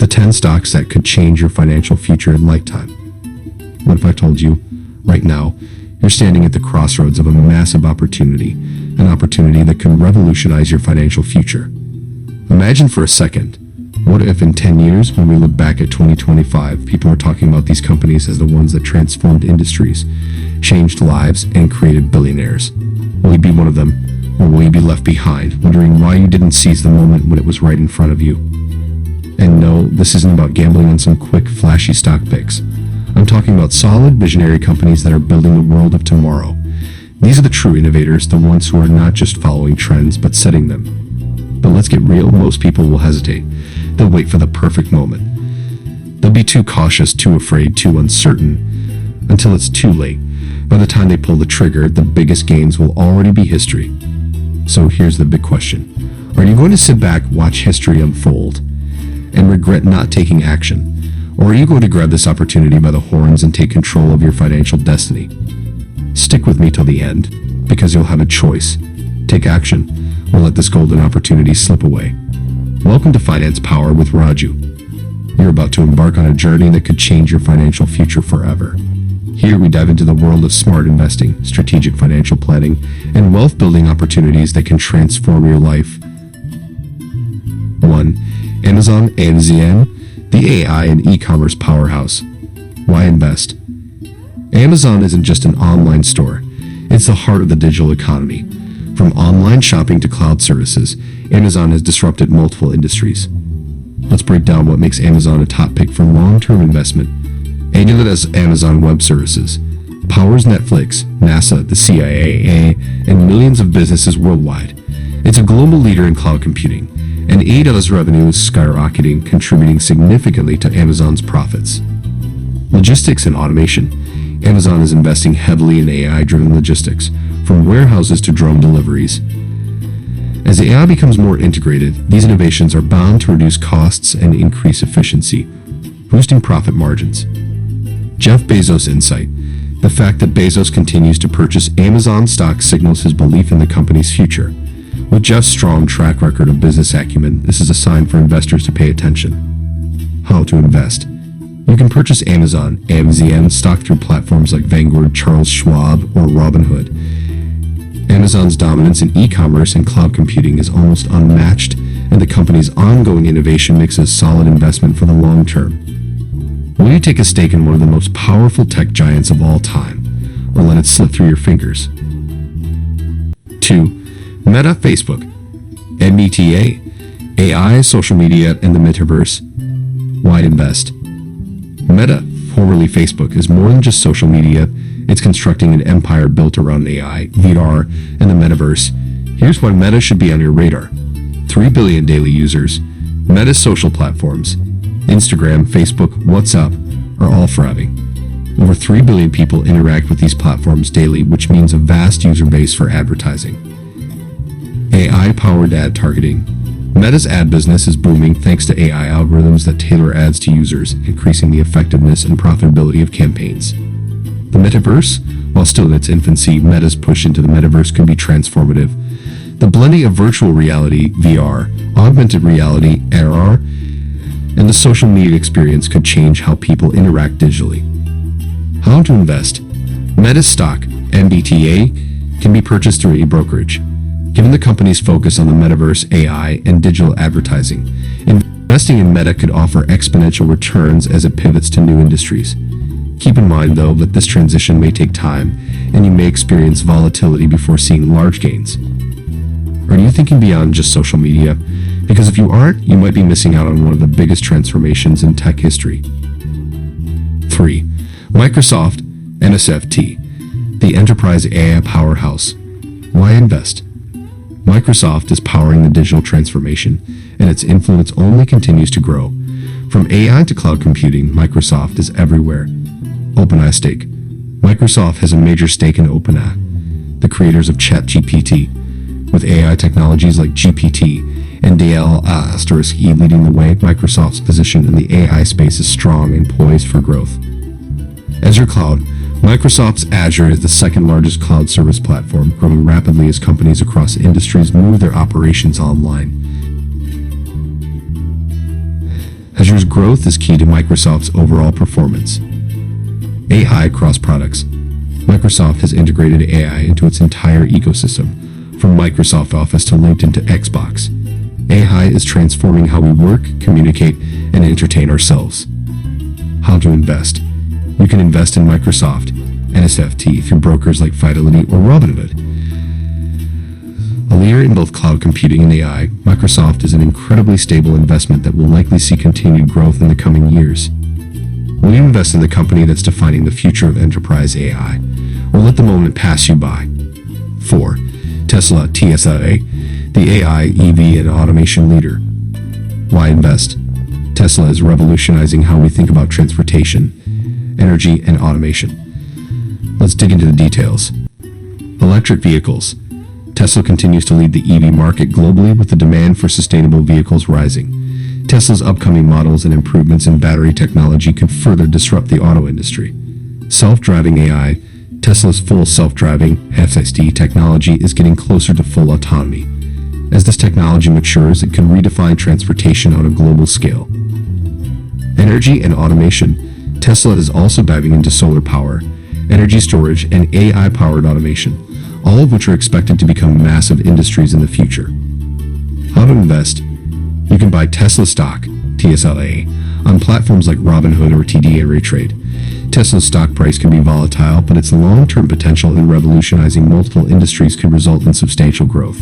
The 10 stocks that could change your financial future in lifetime. What if I told you, right now, you're standing at the crossroads of a massive opportunity, an opportunity that could revolutionize your financial future. Imagine for a second, what if in 10 years, when we look back at 2025, people are talking about these companies as the ones that transformed industries, changed lives, and created billionaires? Will you be one of them, or will you be left behind, wondering why you didn't seize the moment when it was right in front of you? And no, this isn't about gambling on some quick, flashy stock picks. I'm talking about solid, visionary companies that are building the world of tomorrow. These are the true innovators, the ones who are not just following trends, but setting them. But let's get real, most people will hesitate. They'll wait for the perfect moment. They'll be too cautious, too afraid, too uncertain, until it's too late. By the time they pull the trigger, the biggest gains will already be history. So here's the big question. Are you going to sit back, watch history unfold, and regret not taking action? Or are you going to grab this opportunity by the horns and take control of your financial destiny? Stick with me till the end, because you'll have a choice. Take action, or let this golden opportunity slip away. Welcome to Finance Power with Raju. You're about to embark on a journey that could change your financial future forever. Here we dive into the world of smart investing, strategic financial planning, and wealth building opportunities that can transform your life. 1. Amazon AMZN, the AI and e-commerce powerhouse. Why invest? Amazon isn't just an online store. It's the heart of the digital economy. From online shopping to cloud services, Amazon has disrupted multiple industries. Let's break down what makes Amazon a top pick for long-term investment. AWS Amazon Web Services powers Netflix, NASA, the CIA, and millions of businesses worldwide. It's a global leader in cloud computing, and AWS revenue is skyrocketing, contributing significantly to Amazon's profits. Logistics and automation. Amazon is investing heavily in AI-driven logistics, from warehouses to drone deliveries. As AI becomes more integrated, these innovations are bound to reduce costs and increase efficiency, boosting profit margins. Jeff Bezos' insight. The fact that Bezos continues to purchase Amazon stock signals his belief in the company's future. With Jeff's strong track record of business acumen, this is a sign for investors to pay attention. How to invest. You can purchase Amazon AMZN stock through platforms like Vanguard, Charles Schwab, or Robinhood. Amazon's dominance in e-commerce and cloud computing is almost unmatched, and the company's ongoing innovation makes it a solid investment for the long term. Will you take a stake in one of the most powerful tech giants of all time, or let it slip through your fingers? 2. Meta, Facebook, MBTA, AI, social media, and the metaverse. Why invest? Meta, formerly Facebook, is more than just social media. It's constructing an empire built around AI, VR, and the metaverse. Here's why Meta should be on your radar. 3 billion daily users. Meta's social platforms, Instagram, Facebook, WhatsApp, are all thriving. Over 3 billion people interact with these platforms daily, which means a vast user base for advertising. AI-powered ad targeting. Meta's ad business is booming thanks to AI algorithms that tailor ads to users, increasing the effectiveness and profitability of campaigns. The metaverse? While still in its infancy, Meta's push into the metaverse could be transformative. The blending of virtual reality, VR, augmented reality, AR, and the social media experience could change how people interact digitally. How to invest? Meta's stock, MBTA, can be purchased through a brokerage. Given the company's focus on the metaverse, AI, and digital advertising, investing in Meta could offer exponential returns as it pivots to new industries. Keep in mind, though, that this transition may take time, and you may experience volatility before seeing large gains. Are you thinking beyond just social media? Because if you aren't, you might be missing out on one of the biggest transformations in tech history. 3. Microsoft, MSFT, the enterprise AI powerhouse. Why invest? Microsoft is powering the digital transformation, and its influence only continues to grow. From AI to cloud computing, Microsoft is everywhere. OpenAI stake. Microsoft has a major stake in OpenAI, the creators of ChatGPT. With AI technologies like GPT and DL*E leading the way, Microsoft's position in the AI space is strong and poised for growth. Azure Cloud. Microsoft's Azure is the second largest cloud service platform, growing rapidly as companies across industries move their operations online. Azure's growth is key to Microsoft's overall performance. AI across products. Microsoft has integrated AI into its entire ecosystem, from Microsoft Office to LinkedIn to Xbox. AI is transforming how we work, communicate, and entertain ourselves. How to invest. You can invest in Microsoft, NSFT through brokers like Fidelity or Robinhood. A leader in both cloud computing and AI, Microsoft is an incredibly stable investment that will likely see continued growth in the coming years. Will you invest in the company that's defining the future of enterprise AI, or let the moment pass you by? 4. Tesla, TSLA, the AI, EV, and automation leader. Why invest? Tesla is revolutionizing how we think about transportation, energy, and automation. Let's dig into the details. Electric vehicles. Tesla continues to lead the EV market globally with the demand for sustainable vehicles rising. Tesla's upcoming models and improvements in battery technology could further disrupt the auto industry. Self-driving AI. Tesla's full self-driving FSD technology is getting closer to full autonomy. As this technology matures, it can redefine transportation on a global scale. Energy and automation. Tesla is also diving into solar power, energy storage, and AI-powered automation, all of which are expected to become massive industries in the future. How to invest? You can buy Tesla stock, TSLA, on platforms like Robinhood or TD Ameritrade. Tesla's stock price can be volatile, but its long-term potential in revolutionizing multiple industries could result in substantial growth.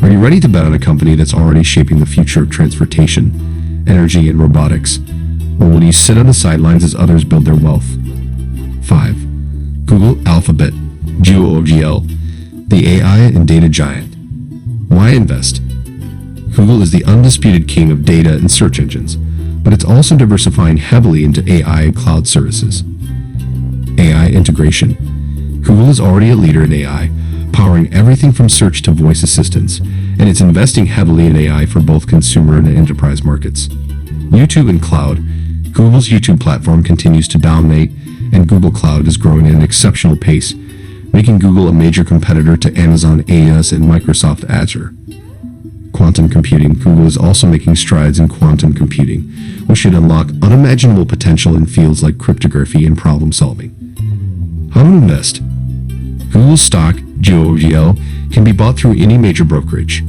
Are you ready to bet on a company that's already shaping the future of transportation, energy, and robotics? Or will you sit on the sidelines as others build their wealth? 5. Google, Alphabet, GOOGL, the AI and data giant. Why invest? Google is the undisputed king of data and search engines, but it's also diversifying heavily into AI and cloud services. AI integration. Google is already a leader in AI, powering everything from search to voice assistants, and it's investing heavily in AI for both consumer and enterprise markets. YouTube and cloud. Google's YouTube platform continues to dominate, and Google Cloud is growing at an exceptional pace, making Google a major competitor to Amazon AWS and Microsoft Azure. Quantum computing. Google is also making strides in quantum computing, which should unlock unimaginable potential in fields like cryptography and problem solving. How to invest? Google's stock, GOOGL, can be bought through any major brokerage.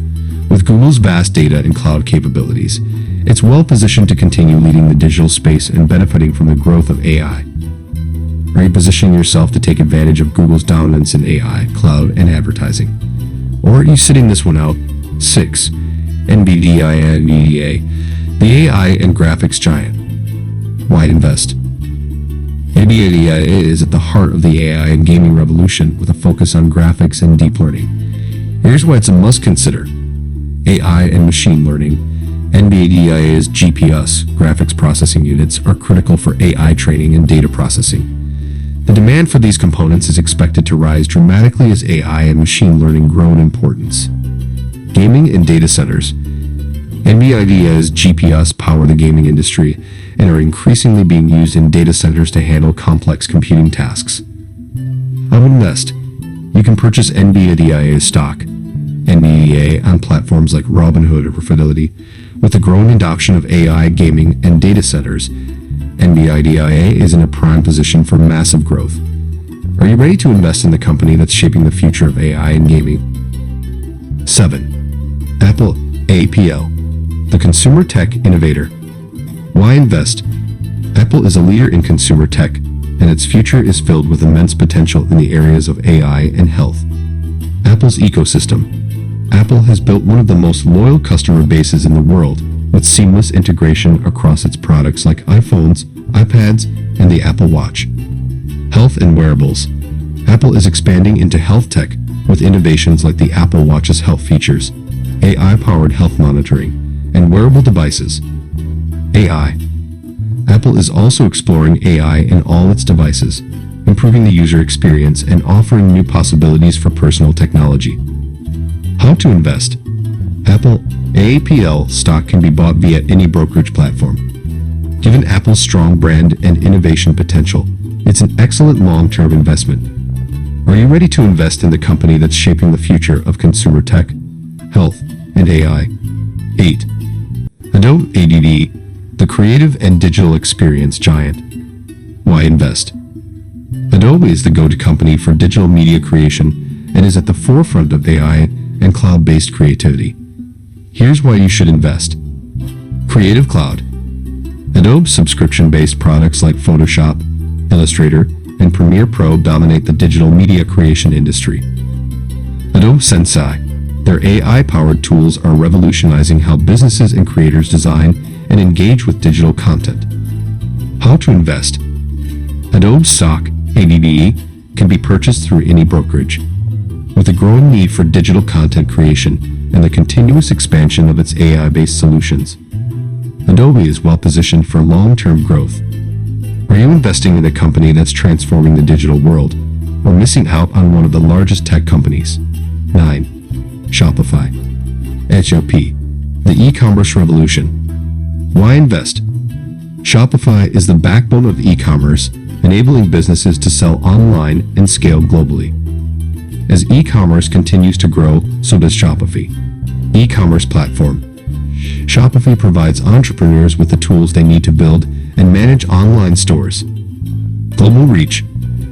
With Google's vast data and cloud capabilities, it's well positioned to continue leading the digital space and benefiting from the growth of AI. Are you positioning yourself to take advantage of Google's dominance in AI, cloud, and advertising? Or are you sitting this one out? 6. NVIDIA, the AI and graphics giant. Why invest? NVIDIA is at the heart of the AI and gaming revolution with a focus on graphics and deep learning. Here's why it's a must consider. AI and machine learning. NVIDIA's GPUs, graphics processing units, are critical for AI training and data processing. The demand for these components is expected to rise dramatically as AI and machine learning grow in importance. Gaming and data centers. NVIDIA's GPUs power the gaming industry and are increasingly being used in data centers to handle complex computing tasks. How to invest? You can purchase NVIDIA stock, NVIDIA, on platforms like Robinhood or Fidelity. With the growing adoption of AI, gaming, and data centers, NVIDIA is in a prime position for massive growth. Are you ready to invest in the company that's shaping the future of AI and gaming? 7. Apple, APL, the consumer tech innovator. Why invest? Apple is a leader in consumer tech, and its future is filled with immense potential in the areas of AI and health. Apple's ecosystem. Apple has built one of the most loyal customer bases in the world, with seamless integration across its products like iPhones, iPads, and the Apple Watch. Health and wearables. Apple is expanding into health tech with innovations like the Apple Watch's health features, AI-powered health monitoring, and wearable devices. AI. Apple is also exploring AI in all its devices, improving the user experience and offering new possibilities for personal technology. How to invest? Apple AAPL stock can be bought via any brokerage platform. Given Apple's strong brand and innovation potential, it's an excellent long-term investment. Are you ready to invest in the company that's shaping the future of consumer tech, health, and AI? 8. Adobe ADD, the creative and digital experience giant. Why invest? Adobe is the go-to company for digital media creation and is at the forefront of AI and cloud-based creativity. Here's why you should invest. Creative Cloud. Adobe's subscription-based products like Photoshop, Illustrator, and Premiere Pro dominate the digital media creation industry. Adobe Sensei. Their AI-powered tools are revolutionizing how businesses and creators design and engage with digital content. How to invest? Adobe stock, ADDE, can be purchased through any brokerage. With a growing need for digital content creation and the continuous expansion of its AI-based solutions, Adobe is well-positioned for long-term growth. Are you investing in a company that's transforming the digital world or missing out on one of the largest tech companies? 9. Shopify. SHOP. The e-commerce revolution. Why invest? Shopify is the backbone of e-commerce, enabling businesses to sell online and scale globally. As e-commerce continues to grow, so does Shopify. E-commerce platform. Shopify provides entrepreneurs with the tools they need to build and manage online stores. Global reach.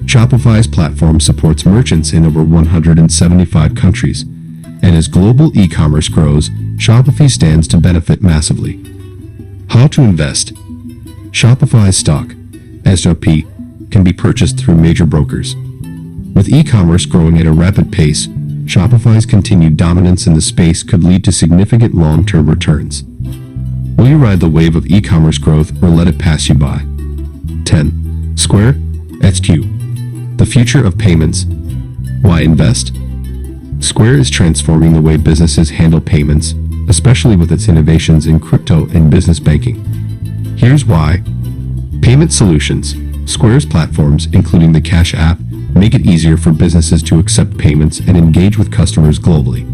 Shopify's platform supports merchants in over 175 countries, and as global e-commerce grows, Shopify stands to benefit massively. How to invest? Shopify's stock, SHOP, can be purchased through major brokers. With e-commerce growing at a rapid pace, Shopify's continued dominance in the space could lead to significant long-term returns. Will you ride the wave of e-commerce growth or let it pass you by? 10. Square, SQ. The future of payments. Why invest? Square is transforming the way businesses handle payments, especially with its innovations in crypto and business banking. Here's why. Payment solutions. Square's platforms, including the Cash app, make it easier for businesses to accept payments and engage with customers globally.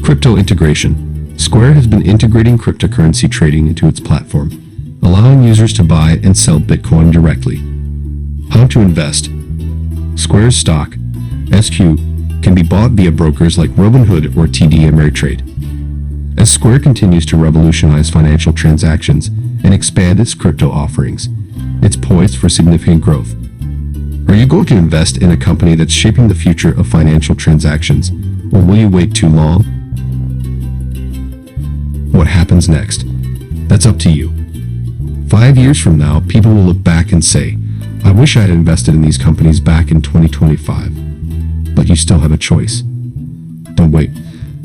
Crypto integration. Square has been integrating cryptocurrency trading into its platform, allowing users to buy and sell Bitcoin directly. How to invest? Square's stock, SQ, can be bought via brokers like Robinhood or TD Ameritrade. As Square continues to revolutionize financial transactions and expand its crypto offerings, it's poised for significant growth. Are you going to invest in a company that's shaping the future of financial transactions, or will you wait too long? What happens next? That's up to you. 5 years from now, people will look back and say, I wish I had invested in these companies back in 2025. But you still have a choice. Don't wait.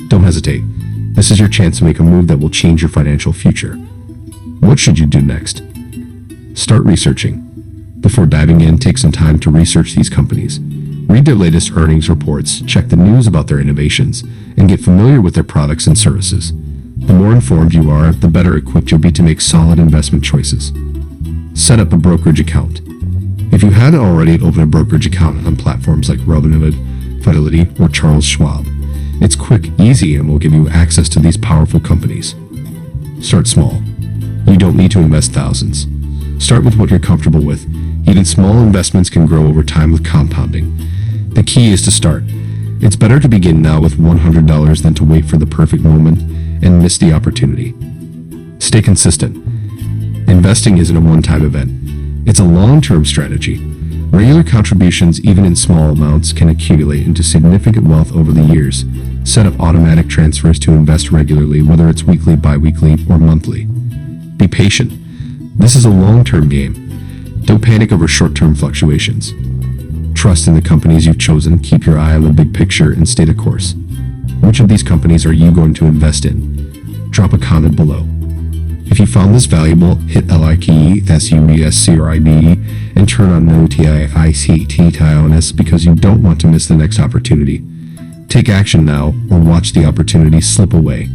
Don't hesitate. This is your chance to make a move that will change your financial future. What should you do next? Start researching. Before diving in, take some time to research these companies. Read their latest earnings reports, check the news about their innovations, and get familiar with their products and services. The more informed you are, the better equipped you'll be to make solid investment choices. Set up a brokerage account. If you hadn't already opened a brokerage account on platforms like Robinhood, Fidelity, or Charles Schwab, it's quick, easy, and will give you access to these powerful companies. Start small. You don't need to invest thousands. Start with what you're comfortable with. Even small investments can grow over time with compounding. The key is to start. It's better to begin now with $100 than to wait for the perfect moment and miss the opportunity. Stay consistent. Investing isn't a one-time event. It's a long-term strategy. Regular contributions, even in small amounts, can accumulate into significant wealth over the years. Set up automatic transfers to invest regularly, whether it's weekly, bi-weekly, or monthly. Be patient. This is a long-term game. Don't panic over short-term fluctuations. Trust in the companies you've chosen, keep your eye on the big picture, and stay the course. Which of these companies are you going to invest in? Drop a comment below. If you found this valuable, hit like, that's subscribe, and turn on notifications because you don't want to miss the next opportunity. Take action now or watch the opportunity slip away.